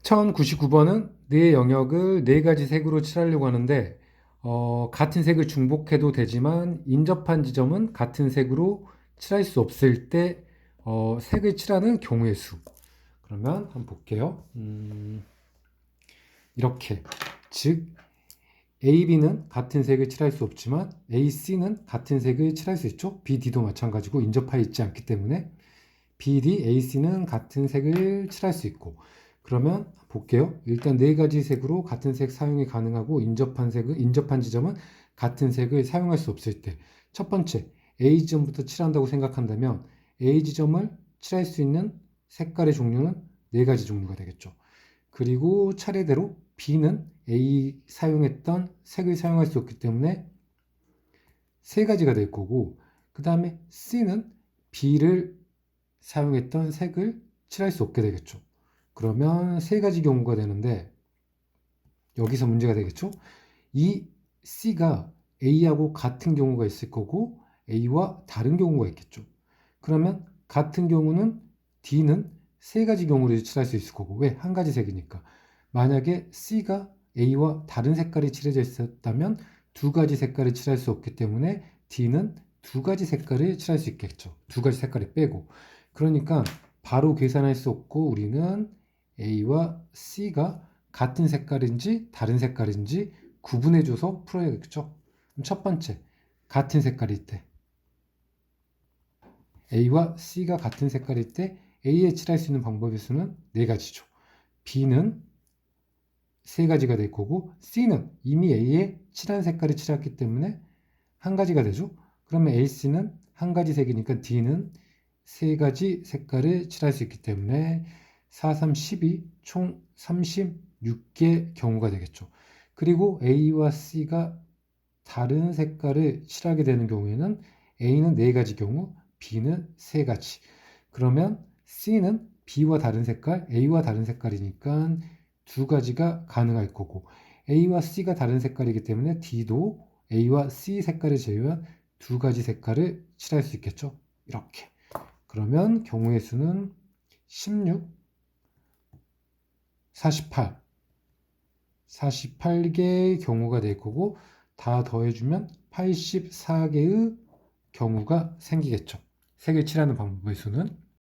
1099번은 네 영역을 네 가지 색으로 칠하려고 하는데 같은 색을 중복해도 되지만 인접한 지점은 같은 색으로 칠할 수 없을 때 색을 칠하는 경우의 수. 그러면 한번 볼게요. 이렇게 즉 A, B는 같은 색을 칠할 수 없지만 A, C는 같은 색을 칠할 수 있죠. B, D도 마찬가지고 인접하여 있지 않기 때문에 B, D, A, C는 같은 색을 칠할 수 있고 그러면 볼게요. 일단 네 가지 색으로 같은 색 사용이 가능하고 인접한 지점은 같은 색을 사용할 수 없을 때 첫 번째 A 지점부터 칠한다고 생각한다면 A 지점을 칠할 수 있는 색깔의 종류는 네 가지 종류가 되겠죠. 그리고 차례대로 B는 A 사용했던 색을 사용할 수 없기 때문에 세 가지가 될 거고 그 다음에 C는 B를 사용했던 색을 칠할 수 없게 되겠죠. 그러면 세 가지 경우가 되는데 여기서 문제가 되겠죠. 이 C가 A하고 같은 경우가 있을 거고 A와 다른 경우가 있겠죠. 그러면 같은 경우는 D는 세 가지 경우를 칠할 수 있을 거고 왜? 한 가지 색이니까. 만약에 C가 A와 다른 색깔이 칠해져 있었다면 두 가지 색깔을 칠할 수 없기 때문에 D는 두 가지 색깔을 칠할 수 있겠죠. 두 가지 색깔을 빼고. 그러니까 바로 계산할 수 없고 우리는 A와 C가 같은 색깔인지 다른 색깔인지 구분해줘서 풀어야겠죠. 그럼 첫 번째, 같은 색깔일 때 A와 C가 같은 색깔일 때 A에 칠할 수 있는 방법의 수는 네 가지죠. B는 세 가지가 될 거고 C는 이미 A에 칠한 색깔을 칠했기 때문에 한 가지가 되죠. 그러면 AC는 한 가지 색이니까 D는 세 가지 색깔을 칠할 수 있기 때문에 4, 3, 12, 총 36개 경우가 되겠죠. 그리고 A와 C가 다른 색깔을 칠하게 되는 경우에는 A는 네 가지 경우, B는 세 가지. 그러면 C는 B와 다른 색깔, A와 다른 색깔이니까 두 가지가 가능할 거고 A와 C가 다른 색깔이기 때문에 D도 A와 C 색깔을 제외한 두 가지 색깔을 칠할 수 있겠죠. 이렇게. 그러면 경우의 수는 16, 48, 48개의 경우가 될 거고 다 더해주면 84개의 경우가 생기겠죠. 색을 칠하는 방법의 수는.